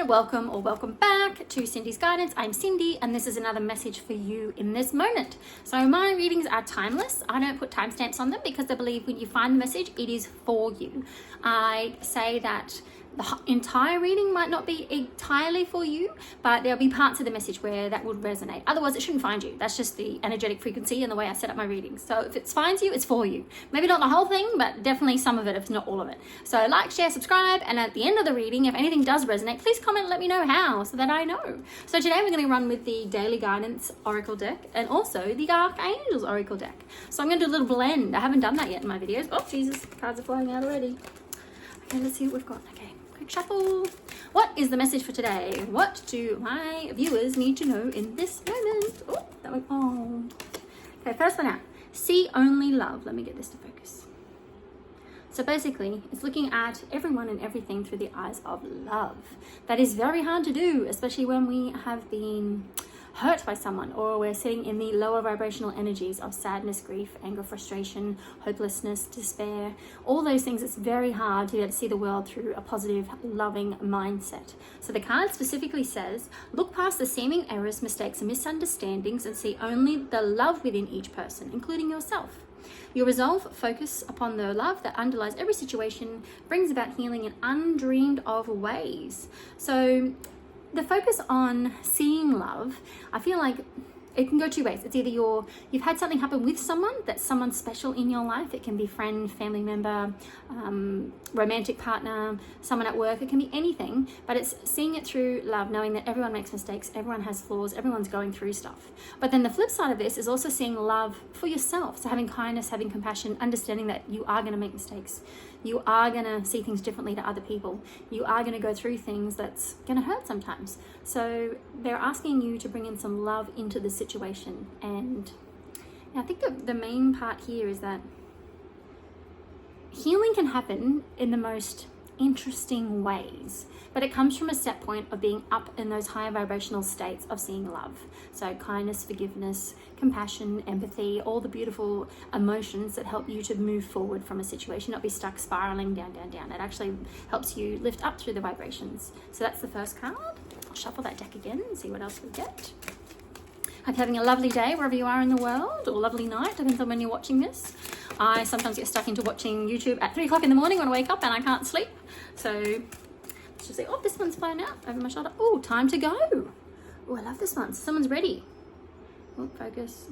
everyone, welcome or welcome back to Cindy's Guidance. I'm Cindy and this is another message for you in this moment. So my readings are timeless. I don't put timestamps on them because I believe when you find the message, it is for you. I say that the entire reading might not be entirely for you, but there'll be parts of the message where that would resonate. Otherwise, it shouldn't find you. That's just the energetic frequency and the way I set up my readings. So if it finds you, it's for you. Maybe not the whole thing, but definitely some of it, if not all of it. So like, share, subscribe, and at the end of the reading, if anything does resonate, please comment and let me know how so that I know. So today we're going to run with the Daily Guidance Oracle deck and also the Archangels Oracle deck. So I'm going to do a little blend. I haven't done that yet in my videos. Oh, Jesus, cards are flying out already. Okay, let's see what we've got. Okay. Quick shuffle. What is the message for today? What do my viewers need to know in this moment? Oh, that went on. Okay, first one out. See only love. Let me get this to focus. So basically, it's looking at everyone and everything through the eyes of love. That is very hard to do, especially when we have been hurt by someone or we're sitting in the lower vibrational energies of sadness, grief, anger, frustration, hopelessness, despair, all those things. It's very hard to be able to see the world through a positive, loving mindset. So the card specifically says, look past the seeming errors, mistakes, and misunderstandings and see only the love within each person, including yourself. Your resolve, focus upon the love that underlies every situation, brings about healing in undreamed of ways. So the focus on seeing love, I feel like it can go two ways. It's either you've had something happen with someone, that's someone special in your life. It can be friend, family member, romantic partner, someone at work. It can be anything, but it's seeing it through love, knowing that everyone makes mistakes, everyone has flaws, everyone's going through stuff. But then the flip side of this is also seeing love for yourself. So having kindness, having compassion, understanding that you are going to make mistakes. You are going to see things differently to other people. You are going to go through things that's going to hurt sometimes. So they're asking you to bring in some love into the situation. And I think the main part here is that healing can happen in the most interesting ways, but it comes from a set point of being up in those higher vibrational states of seeing love. So kindness, forgiveness, compassion, empathy, all the beautiful emotions that help you to move forward from a situation, not be stuck spiraling down, down, down. It actually helps you lift up through the vibrations. So that's the first card. I'll shuffle that deck again and see what else we get. Hope you're having a lovely day wherever you are in the world, or lovely night, depends on when you're watching this. I sometimes get stuck into watching YouTube at 3 o'clock in the morning when I wake up and I can't sleep. So let's just say, oh, this one's flying out over my shoulder. Oh, time to go. Oh, I love this one. Someone's ready. Oh, focus.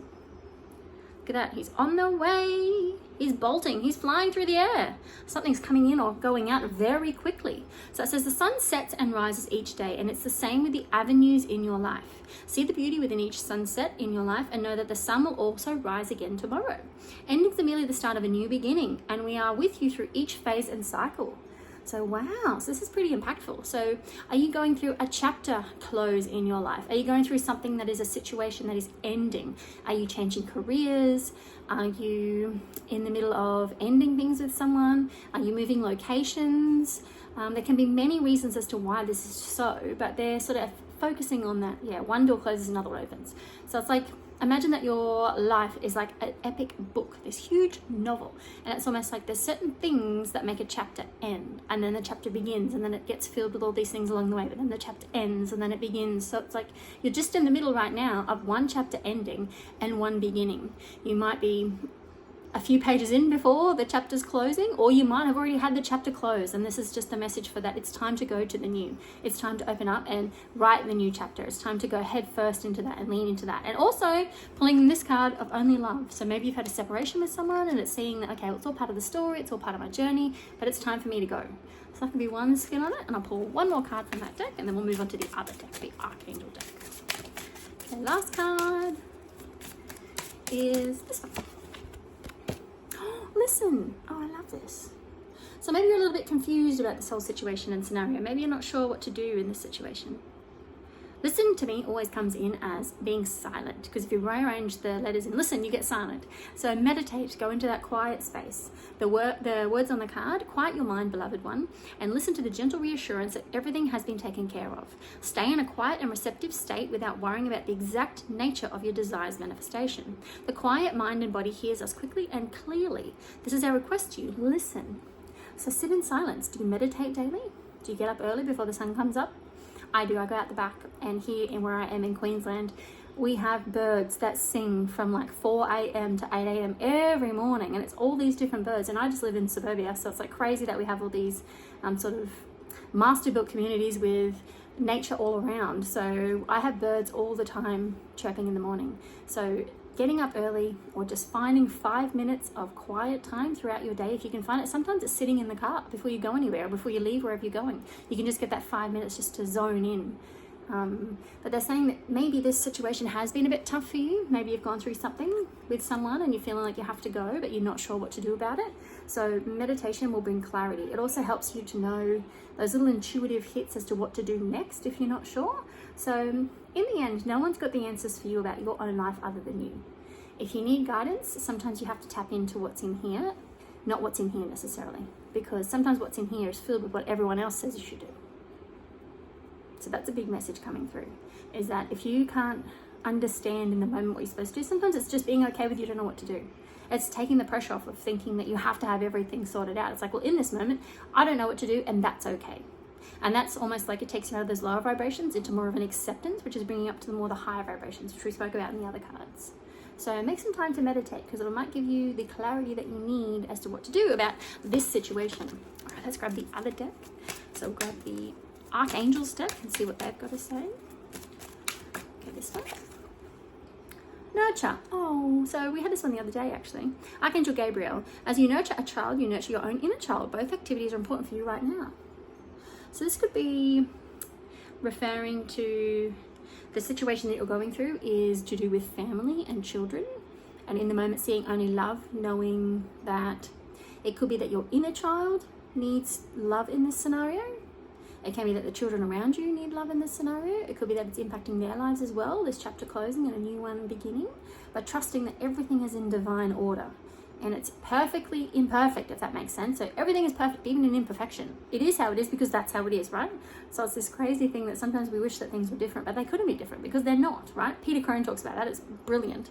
Look at that. He's on the way. He's bolting. He's flying through the air. Something's coming in or going out very quickly. So it says the sun sets and rises each day, and it's the same with the avenues in your life. See the beauty within each sunset in your life and know that the sun will also rise again tomorrow. Endings are merely the start of a new beginning, and we are with you through each phase and cycle. So wow, so this is pretty impactful. So are you going through a chapter close in your life? Are you going through something that is a situation that is ending? Are you changing careers? Are you in the middle of ending things with someone? Are you moving locations? There can be many reasons as to why this is so, but they're sort of focusing on that. Yeah, one door closes, another one opens. So it's like, imagine that your life is like an epic book, this huge novel. And it's almost like there's certain things that make a chapter end. And then the chapter begins and then it gets filled with all these things along the way. But then the chapter ends and then it begins. So it's like you're just in the middle right now of one chapter ending and one beginning. You might be a few pages in before the chapter's closing, or you might have already had the chapter close, and this is just a message for that. It's time to go to the new. It's time to open up and write the new chapter. It's time to go head first into that and lean into that. And also pulling this card of only love. So maybe you've had a separation with someone and it's saying that, okay, well, it's all part of the story, it's all part of my journey, but it's time for me to go. So that can be one spin on it, and I'll pull one more card from that deck and then we'll move on to the other deck, the Archangel deck. Okay, last card is this one. Listen. Oh, I love this. So maybe you're a little bit confused about this whole situation and scenario. Maybe you're not sure what to do in this situation. Listen to me always comes in as being silent, because if you rearrange the letters in listen, you get silent. So meditate, go into that quiet space. The words on the card, quiet your mind, beloved one, and listen to the gentle reassurance that everything has been taken care of. Stay in a quiet and receptive state without worrying about the exact nature of your desire's manifestation. The quiet mind and body hears us quickly and clearly. This is our request to you. Listen. So sit in silence. Do you meditate daily? Do you get up early before the sun comes up? I do. I go out the back, and here in where I am in Queensland, we have birds that sing from like 4 a.m. to 8 a.m. every morning, and it's all these different birds. And I just live in suburbia, so it's like crazy that we have all these sort of master built communities with nature all around. So I have birds all the time chirping in the morning. So getting up early, or just finding 5 minutes of quiet time throughout your day, if you can find it. Sometimes it's sitting in the car before you go anywhere, or before you leave wherever you're going. You can just get that 5 minutes just to zone in. But they're saying that maybe this situation has been a bit tough for you. Maybe you've gone through something with someone and you're feeling like you have to go, but you're not sure what to do about it. So meditation will bring clarity. It also helps you to know those little intuitive hits as to what to do next if you're not sure. So in the end, no one's got the answers for you about your own life other than you. If you need guidance, sometimes you have to tap into what's in here, not what's in here necessarily, because sometimes what's in here is filled with what everyone else says you should do. So that's a big message coming through, is that if you can't understand in the moment what you're supposed to do, sometimes it's just being okay with you don't know what to do. It's taking the pressure off of thinking that you have to have everything sorted out. It's like, well, in this moment, I don't know what to do, and that's okay. And that's almost like it takes you out of those lower vibrations into more of an acceptance, which is bringing up to the more the higher vibrations, which we spoke about in the other cards. So make some time to meditate, because it might give you the clarity that you need as to what to do about this situation. All right, let's grab the other deck. So we'll grab the Archangel's deck and see what they've got to say. Okay, this one. Nurture. Oh, so we had this one the other day actually. Archangel Gabriel. As you nurture a child, you nurture your own inner child. Both activities are important for you right now. So this could be referring to the situation that you're going through is to do with family and children. And in the moment, seeing only love, knowing that it could be that your inner child needs love in this scenario. It can be that the children around you need love in this scenario. It could be that it's impacting their lives as well, this chapter closing and a new one beginning. But trusting that everything is in divine order. And it's perfectly imperfect, if that makes sense. So everything is perfect, even in imperfection. It is how it is because that's how it is, right? So it's this crazy thing that sometimes we wish that things were different, but they couldn't be different because they're not, right? Peter Crone talks about that. It's brilliant.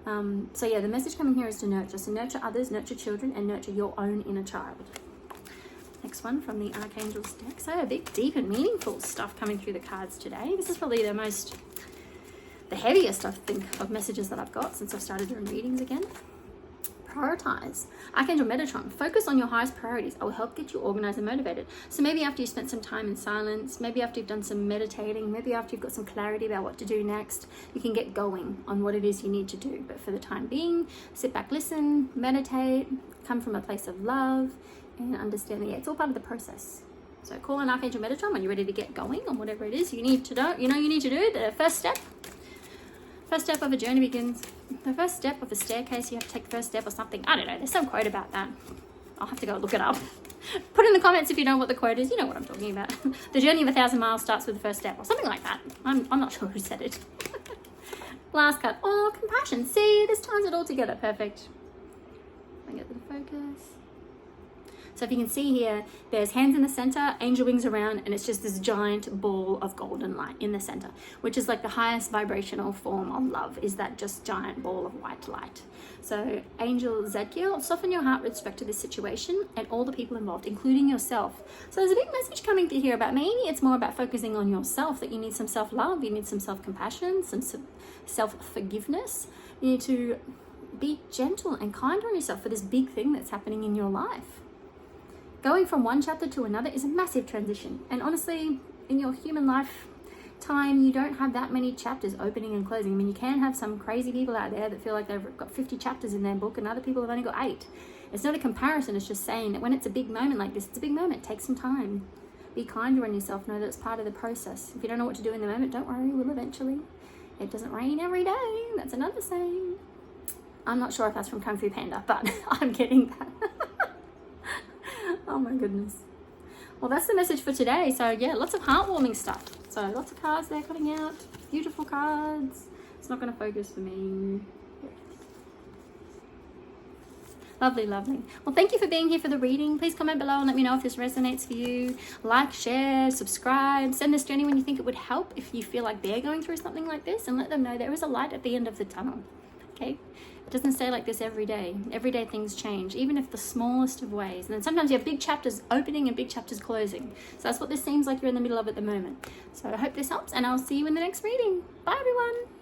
So yeah, the message coming here is to nurture. So nurture others, nurture children, and nurture your own inner child. Next one from the Archangel's deck. So a bit deep and meaningful stuff coming through the cards today. This is probably the heaviest, I think, of messages that I've got since I've started doing readings again. Prioritize. Archangel Metatron, focus on your highest priorities. I will help get you organized and motivated. So maybe after you spent some time in silence, maybe after you've done some meditating, maybe after you've got some clarity about what to do next, you can get going on what it is you need to do. But for the time being, sit back, listen, meditate, come from a place of love, and understand that it's all part of the process. So call on Archangel Metatron when you're ready to get going on whatever it is you need to do. You need to do. The first step of a journey begins. The first step of a staircase, you have to take the first step or something. I don't know. There's some quote about that. I'll have to go look it up. Put in the comments if you know what the quote is. You know what I'm talking about. The journey of 1,000 miles starts with the first step or something like that. I'm not sure who said it. Last card. Oh, compassion. See, this ties it all together. Perfect. I get the focus. So if you can see here, there's hands in the center, angel wings around, and it's just this giant ball of golden light in the center, which is like the highest vibrational form of love, is that just giant ball of white light. So Angel Zadkiel, soften your heart with respect to this situation and all the people involved, including yourself. So there's a big message coming through here about maybe it's more about focusing on yourself, that you need some self-love, you need some self-compassion, some self-forgiveness. You need to be gentle and kind on yourself for this big thing that's happening in your life. Going from one chapter to another is a massive transition. And honestly, in your human lifetime, you don't have that many chapters opening and closing. I mean, you can have some crazy people out there that feel like they've got 50 chapters in their book and other people have only got 8. It's not a comparison. It's just saying that when it's a big moment like this, it's a big moment. Take some time. Be kinder on yourself. Know that it's part of the process. If you don't know what to do in the moment, don't worry. We'll eventually. It doesn't rain every day. That's another saying. I'm not sure if that's from Kung Fu Panda, but I'm getting that. Oh my goodness. Well, that's the message for today. So yeah, lots of heartwarming stuff. So lots of cards there coming out. Beautiful cards. It's not going to focus for me. Lovely, lovely. Well, thank you for being here for the reading. Please comment below and let me know if this resonates for you. Like, share, subscribe. Send this to anyone you think it would help if you feel like they're going through something like this, and let them know there is a light at the end of the tunnel. Okay? It doesn't stay like this every day. Every day things change, even if the smallest of ways. And then sometimes you have big chapters opening and big chapters closing. So that's what this seems like you're in the middle of at the moment. So I hope this helps, and I'll see you in the next reading. Bye, everyone.